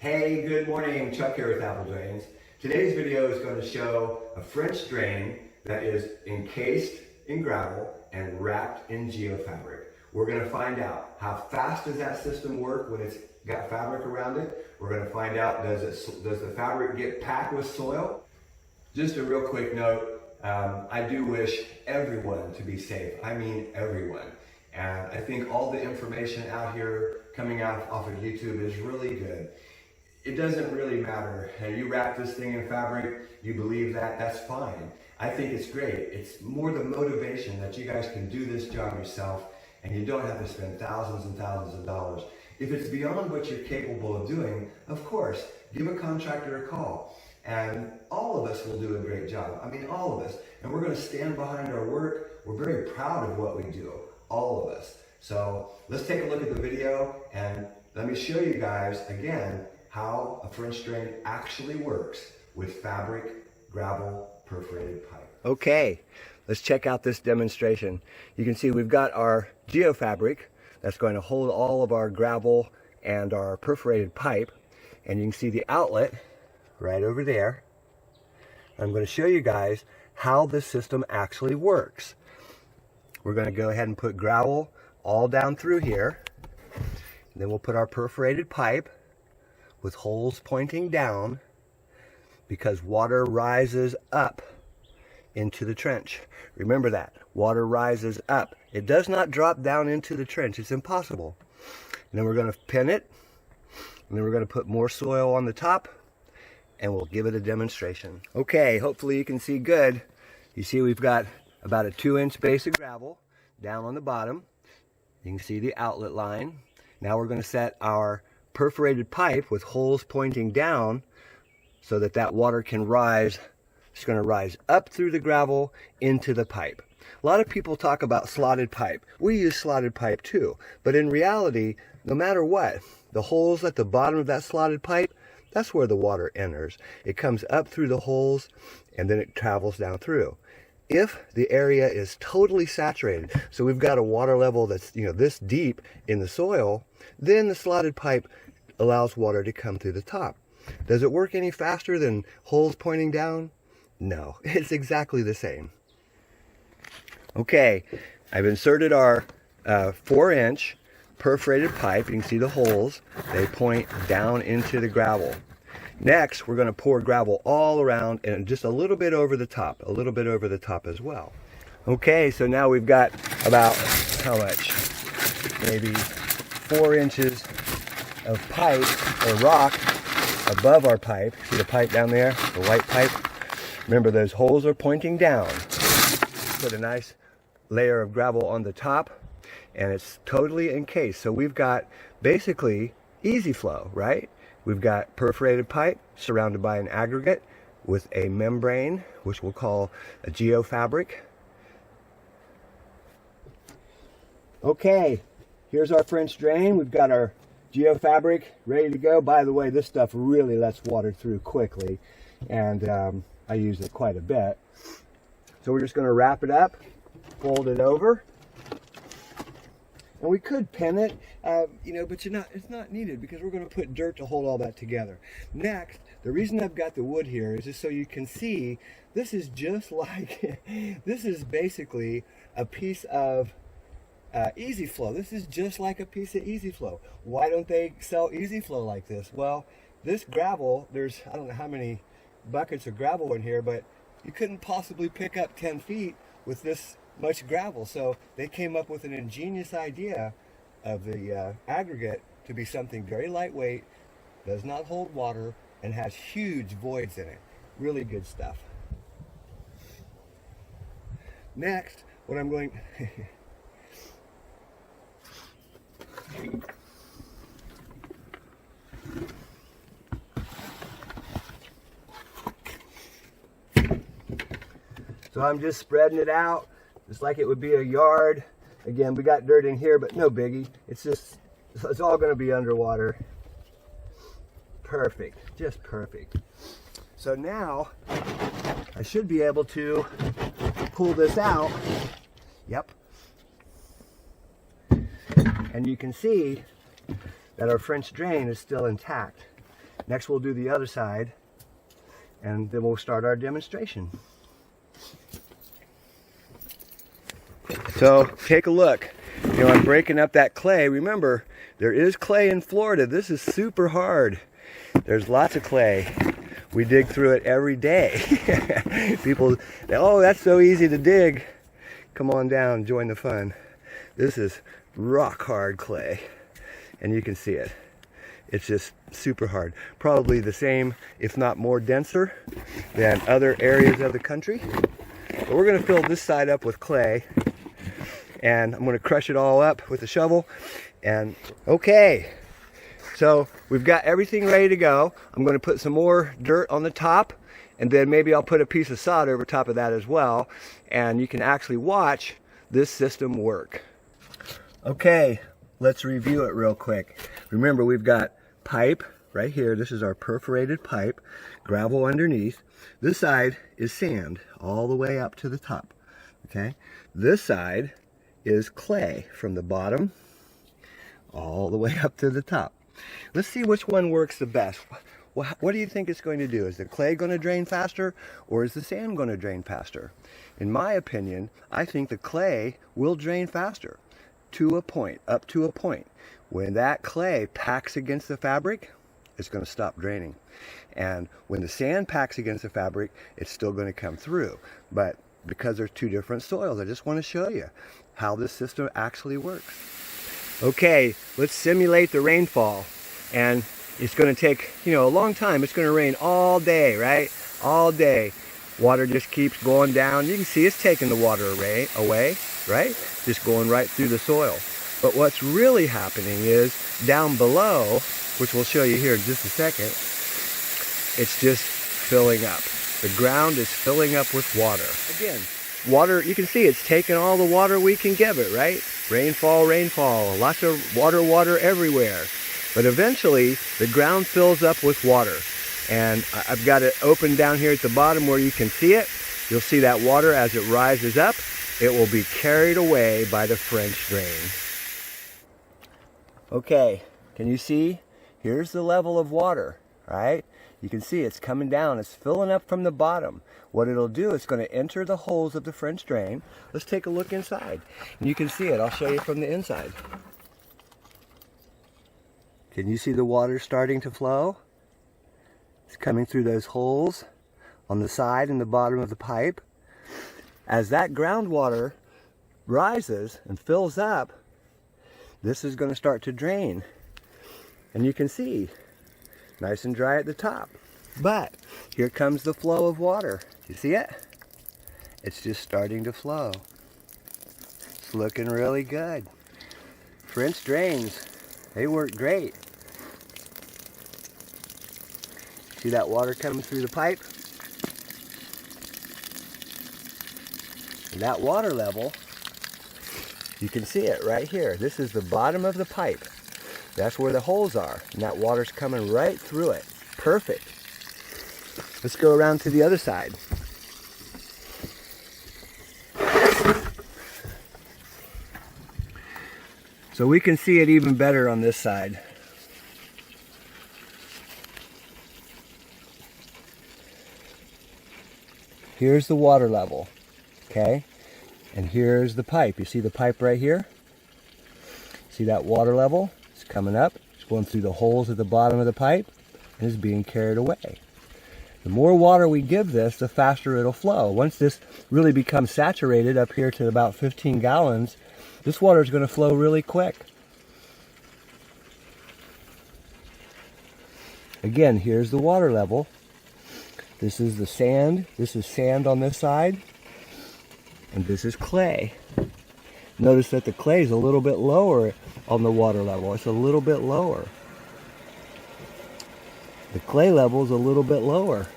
Hey, good morning. Chuck here with Apple Drains. Today's video is going to show a French drain that is encased in gravel and wrapped in geofabric. We're going to find out how fast does that system work when it's got fabric around it. We're going to find out does the fabric get packed with soil. Just a real quick note, I do wish everyone to be safe. I mean everyone. And I think all the information out here coming out off of YouTube is really good. It doesn't really matter. You wrap this thing in fabric, you believe that, that's fine. I think it's great. It's more the motivation that you guys can do this job yourself and you don't have to spend thousands and thousands of dollars. If it's beyond what you're capable of doing, of course, give a contractor a call. And all of us will do a great job. I mean, all of us. And we're going to stand behind our work. We're very proud of what we do, all of us. So let's take a look at the video and let me show you guys again how a French drain actually works with fabric, gravel, perforated pipe. Okay, let's check out this demonstration. You can see we've got our geofabric that's going to hold all of our gravel and our perforated pipe. And you can see the outlet right over there. I'm going to show you guys how this system actually works. We're going to go ahead and put gravel all down through here. Then we'll put our perforated pipe with holes pointing down because water rises up into the trench. Remember that. Water rises up. It does not drop down into the trench. It's impossible. And then we're going to pin it. And then we're going to put more soil on the top. And we'll give it a demonstration. Okay, hopefully you can see good. You see we've got about a 2-inch base of gravel down on the bottom. You can see the outlet line. Now we're going to set our perforated pipe with holes pointing down so that that water can rise. It's going to rise up through the gravel into the pipe. A lot of people talk about slotted pipe. We use slotted pipe too, but in reality, no matter what, the holes at the bottom of that slotted pipe, that's where the water enters. It comes up through the holes and then it travels down through. If the area is totally saturated, so we've got a water level that's this deep in the soil, then the slotted pipe allows water to come through the top. Does it work any faster than holes pointing down? No, it's exactly the same. Okay, I've inserted our 4-inch perforated pipe. You can see the holes. They point down into the gravel. Next, we're going to pour gravel all around and just a little bit over the top, as well. Okay, so now we've got about, how much? Maybe 4 inches of pipe or rock above our pipe. See the pipe down there, the white pipe? Remember, those holes are pointing down. Put a nice layer of gravel on the top and it's totally encased. So we've got basically easy flow, right? We've got perforated pipe surrounded by an aggregate with a membrane, which we'll call a geofabric. Okay, here's our French drain. We've got our geofabric ready to go. By the way, this stuff really lets water through quickly, and I use it quite a bit. So we're just going to wrap it up, fold it over. And we could pin it, but it's not needed because we're going to put dirt to hold all that together. Next, the reason I've got the wood here is just so you can see, this is just like, this is basically a piece of Easy Flow. This is just like a piece of Easy Flow. Why don't they sell Easy Flow like this? Well, this gravel, there's, I don't know how many buckets of gravel in here, but you couldn't possibly pick up 10 feet with this much gravel. So they came up with an ingenious idea of the aggregate to be something very lightweight, does not hold water, and has huge voids in it. Really good stuff. Next, what I'm going so I'm just spreading it out just like it would be a yard. Again, we got dirt in here, but no biggie. It's all going to be underwater. Perfect, just perfect. So now I should be able to pull this out. Yep. And you can see that our French drain is still intact. Next we'll do the other side, and then we'll start our demonstration. So take a look. You know, I'm breaking up that clay. Remember, there is clay in Florida. This is super hard. There's lots of clay. We dig through it every day. People, oh, that's so easy to dig. Come on down, join the fun. This is rock hard clay, and you can see it. It's just super hard. Probably the same, if not more denser than other areas of the country. But we're gonna fill this side up with clay, and I'm gonna crush it all up with a shovel. And okay, so we've got everything ready to go. I'm gonna put some more dirt on the top, and then maybe I'll put a piece of sod over top of that as well. And you can actually watch this system work. Okay, let's review it real quick. Remember, we've got pipe right here. This is our perforated pipe, gravel underneath. This side is sand all the way up to the top, okay? This side is clay from the bottom all the way up to the top. Let's see which one works the best. What do you think it's going to do? Is the clay going to drain faster, or is the sand going to drain faster? In my opinion, I think the clay will drain faster to a point, up to a point. When that clay packs against the fabric, it's going to stop draining. And when the sand packs against the fabric, it's still going to come through. But because there's two different soils, I just want to show you how this system actually works. Okay, let's simulate the rainfall. And it's going to take, you know, a long time. It's going to rain all day, right? All day. Water just keeps going down. You can see it's taking the water away, right? Just going right through the soil. But what's really happening is down below, which we'll show you here in just a second, it's just filling up. The ground is filling up with water. Again, water, you can see it's taking all the water we can give it, right? Rainfall, rainfall, lots of water everywhere. But eventually, the ground fills up with water. And I've got it open down here at the bottom where you can see it. You'll see that water as it rises up. It will be carried away by the French drain. Okay, can you see? Here's the level of water, right? You can see it's coming down. It's filling up from the bottom. What it'll do, it's going to enter the holes of the French drain. Let's take a look inside. And you can see it. I'll show you from the inside. Can you see the water starting to flow? It's coming through those holes on the side and the bottom of the pipe. As that groundwater rises and fills up, this is going to start to drain. And you can see, nice and dry at the top. But here comes the flow of water. You see it? It's just starting to flow. It's looking really good. French drains, they work great. See that water coming through the pipe? And that water level, you can see it right here. This is the bottom of the pipe. That's where the holes are. And that water's coming right through it. Perfect. Let's go around to the other side. So we can see it even better on this side. Here's the water level, okay? And here's the pipe. You see the pipe right here? See that water level? It's coming up. It's going through the holes at the bottom of the pipe and is being carried away. The more water we give this, the faster it'll flow. Once this really becomes saturated up here to about 15 gallons, this water is going to flow really quick. Again, here's the water level. This is the sand. This is sand on this side. And this is clay. Notice that the clay is a little bit lower on the water level. It's a little bit lower. The clay level is a little bit lower.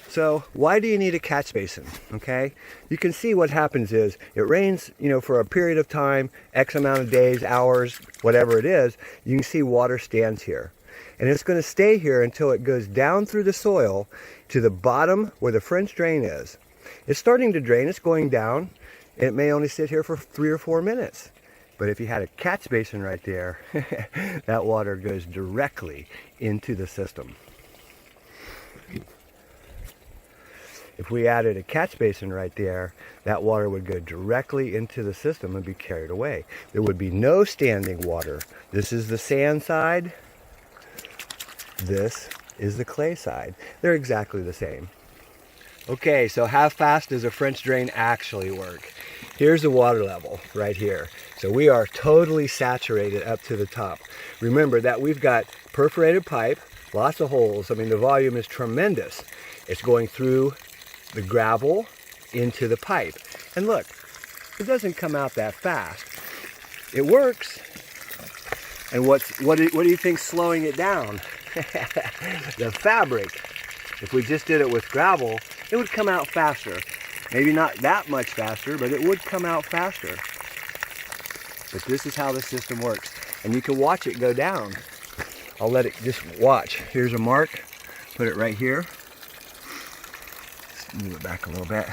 So why do you need a catch basin? Okay, you can see what happens is it rains, you know, for a period of time, X amount of days, hours, whatever it is. You can see water stands here. And it's going to stay here until it goes down through the soil to the bottom where the French drain is. It's starting to drain, it's going down. It may only sit here for 3 or 4 minutes. But if you had a catch basin right there, that water goes directly into the system. If we added a catch basin right there, that water would go directly into the system and be carried away. There would be no standing water. This is the sand side. This is the clay side. They're exactly the same. Okay, so how fast does a French drain actually work? Here's the water level right here. So we are totally saturated up to the top. Remember that we've got perforated pipe, lots of holes. I mean, the volume is tremendous. It's going through the gravel into the pipe. And look, it doesn't come out that fast. It works. And what do you think's slowing it down? The fabric. If we just did it with gravel, it would come out faster. Maybe not that much faster, but it would come out faster. But this is how the system works. And you can watch it go down. I'll let it just watch. Here's a mark. Put it right here. Let's move it back a little bit.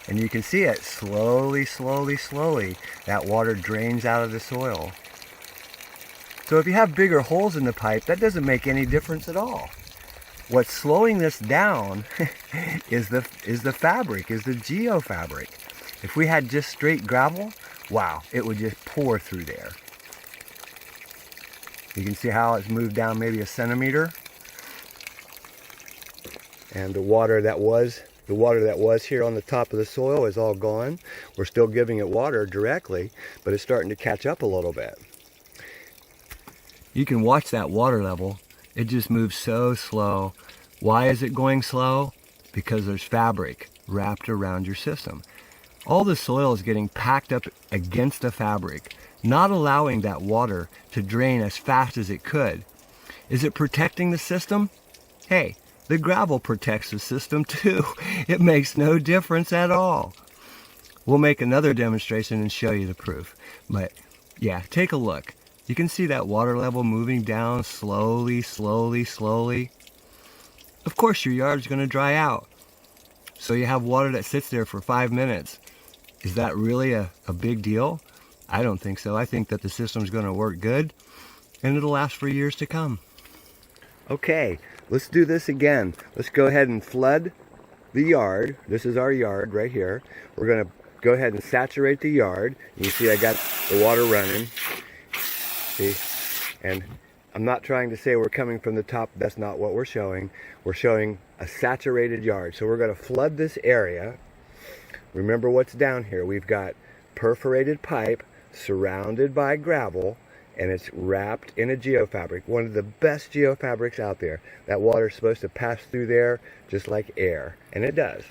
And you can see it slowly, slowly, slowly. That water drains out of the soil. So if you have bigger holes in the pipe, that doesn't make any difference at all. What's slowing this down is the fabric, is the geofabric. If we had just straight gravel, wow, it would just pour through there. You can see how it's moved down maybe a centimeter. And the water that was here on the top of the soil is all gone. We're still giving it water directly, but it's starting to catch up a little bit. You can watch that water level. It just moves so slow. Why is it going slow? Because there's fabric wrapped around your system. All the soil is getting packed up against the fabric, not allowing that water to drain as fast as it could. Is it protecting the system? Hey, the gravel protects the system too. It makes no difference at all. We'll make another demonstration and show you the proof. But yeah, take a look. You can see that water level moving down slowly, slowly, slowly. Of course, your yard's going to dry out. So you have water that sits there for 5 minutes. Is that really a big deal? I don't think so. I think that the system's going to work good, and it'll last for years to come. Okay, let's do this again. Let's go ahead and flood the yard. This is our yard right here. We're going to go ahead and saturate the yard. You see I got the water running. See? And I'm not trying to say we're coming from the top. That's not what we're showing. We're showing a saturated yard. So we're going to flood this area. Remember what's down here. We've got perforated pipe surrounded by gravel, and it's wrapped in a geofabric. One of the best geofabrics out there. That water's supposed to pass through there just like air, and it does.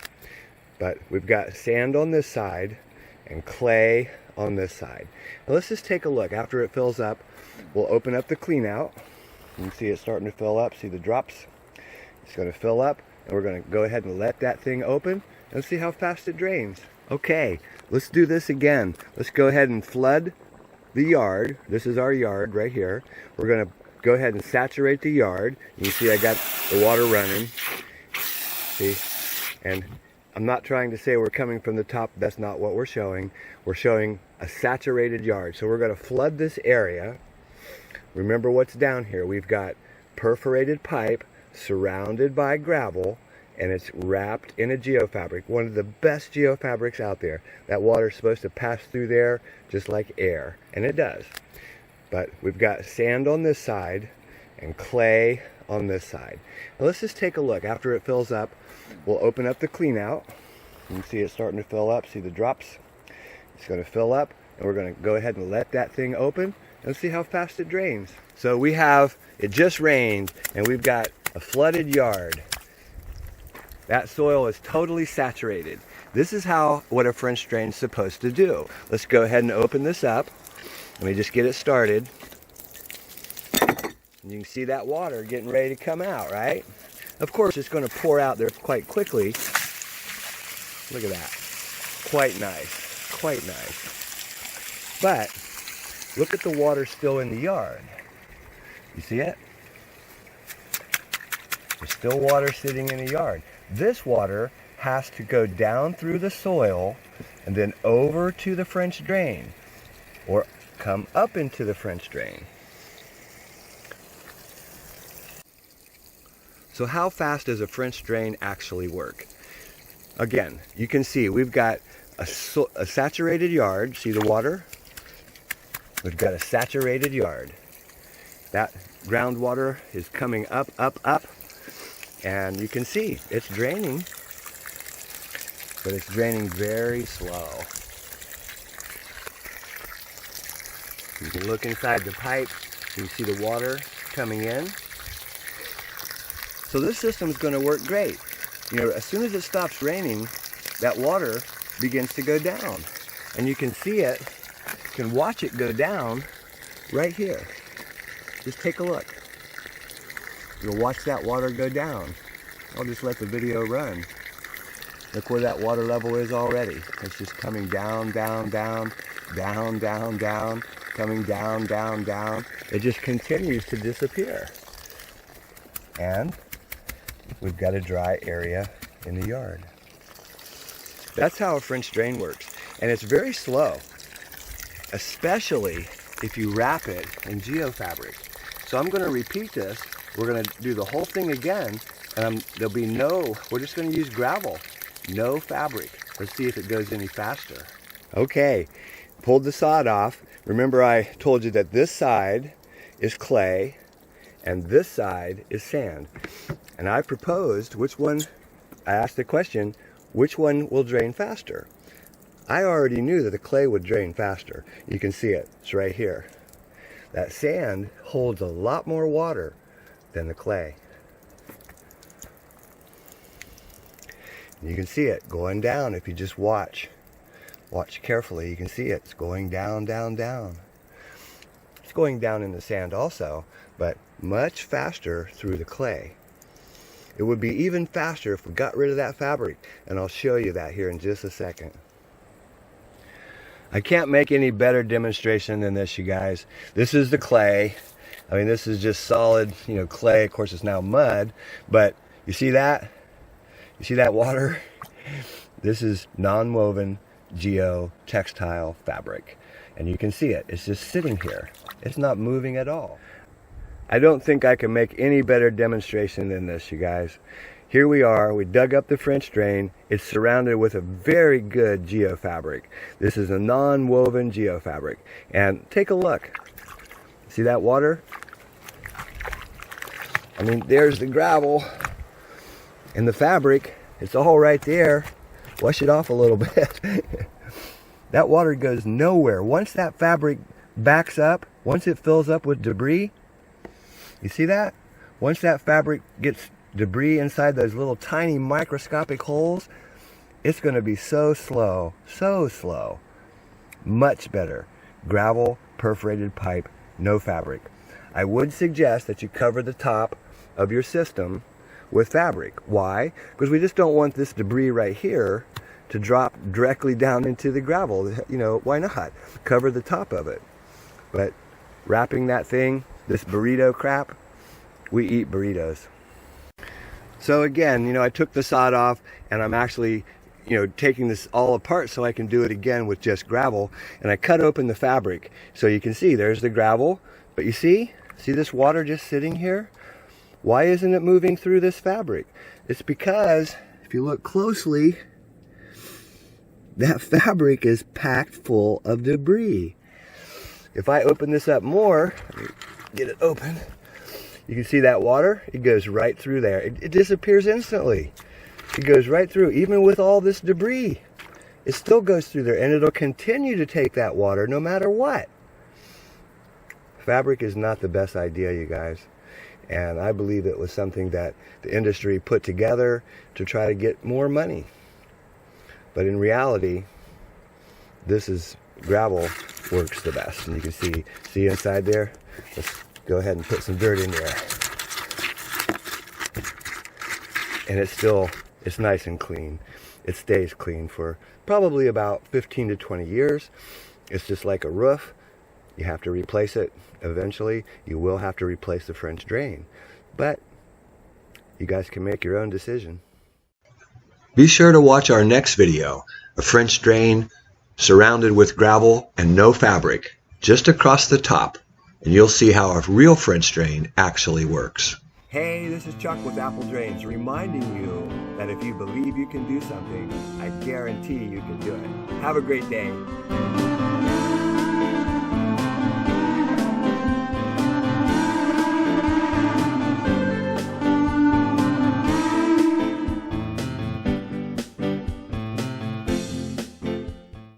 But we've got sand on this side and clay on this side. Now let's just take a look. After it fills up, we'll open up the clean out. You can see it starting to fill up. See the drops? It's going to fill up, and we're going to go ahead and let that thing open and see how fast it drains. Okay, let's do this again. Let's go ahead and flood the yard. This is our yard right here. We're going to go ahead and saturate the yard. You can see I got the water running. See? And I'm not trying to say we're coming from the top. That's not what we're showing. We're showing a saturated yard. So we're going to flood this area. Remember what's down here. We've got perforated pipe surrounded by gravel, and it's wrapped in a geofabric. One of the best geofabrics out there. That water's supposed to pass through there just like air, and it does. But we've got sand on this side and clay on this side. Now let's just take a look. After it fills up, we'll open up the clean out. You can see it starting to fill up. See the drops? It's going to fill up, and we're going to go ahead and let that thing open and see how fast it drains. So we have, it just rained, and we've got a flooded yard. That soil is totally saturated. This is what a French drain is supposed to do. Let's go ahead and open this up. Let me just get it started. And you can see that water getting ready to come out, right? Of course, it's going to pour out there quite quickly. Look at that. Quite nice. Quite nice. But look at the water still in the yard. You see it? There's still water sitting in the yard. This water has to go down through the soil and then over to the French drain. or come up into the French drain. So how fast does a French drain actually work? Again, you can see we've got a saturated yard. See the water? We've got a saturated yard. That groundwater is coming up, up, up. And you can see it's draining, but it's draining very slow. You can look inside the pipe, you can see the water coming in. So this system is going to work great. You know, as soon as it stops raining, that water begins to go down. And you can see it, you can watch it go down right here. Just take a look. You'll watch that water go down. I'll just let the video run. Look where that water level is already. It's just coming down, down, down, down, down, down, coming down, down, down. It just continues to disappear. And we've got a dry area in the yard. That's how a French drain works. And it's very slow, especially if you wrap it in geofabric. So I'm going to repeat this. We're going to do the whole thing again. There'll be we're just going to use gravel, no fabric. Let's see if it goes any faster. Okay, pulled the sod off. Remember I told you that this side is clay and this side is sand. And I proposed I asked the question, which one will drain faster? I already knew that the clay would drain faster. You can see it, it's right here. That sand holds a lot more water than the clay. You can see it going down if you just watch. Watch carefully, you can see it. It's going down, down, down. It's going down in the sand also, but much faster through the clay. It would be even faster if we got rid of that fabric, and I'll show you that here in just a second. I can't make any better demonstration than this, you guys. This is the clay. I mean, this is just solid, clay. Of course, it's now mud, but you see that? You see that water? This is non-woven geotextile fabric. And you can see it. It's just sitting here. It's not moving at all. I don't think I can make any better demonstration than this, you guys. Here we are. We dug up the French drain. It's surrounded with a very good geofabric. This is a non-woven geofabric. And take a look. See that water? I mean, there's the gravel. And the fabric, it's all right there. Wash it off a little bit. That water goes nowhere. Once that fabric backs up, once it fills up with debris, you see that? Once that fabric gets debris inside those little tiny microscopic holes, it's going to be so slow, so slow. Much better. Gravel, perforated pipe, no fabric. I would suggest that you cover the top of your system with fabric. Why? Because we just don't want this debris right here to drop directly down into the gravel. Why not? Cover the top of it. But wrapping that thing, this burrito crap, we eat burritos. So again, I took the sod off, and I'm actually, taking this all apart so I can do it again with just gravel. And I cut open the fabric. So you can see there's the gravel, but you see this water just sitting here? Why isn't it moving through this fabric? It's because, if you look closely, that fabric is packed full of debris. If I open this up more, let me get it open, you can see that water, it goes right through there. It disappears instantly. It goes right through, even with all this debris. It still goes through there, and it'll continue to take that water no matter what. Fabric is not the best idea, you guys. And I believe it was something that the industry put together to try to get more money. But in reality, gravel works the best. And you can see inside there. Let's go ahead and put some dirt in there. And it's nice and clean. It stays clean for probably about 15 to 20 years. It's just like a roof. You have to replace it eventually. You will have to replace the French drain. But you guys can make your own decision. Be sure to watch our next video, a French drain surrounded with gravel and no fabric, just across the top, and you'll see how a real French drain actually works. Hey, this is Chuck with Apple Drains, reminding you that if you believe you can do something, I guarantee you can do it. Have a great day.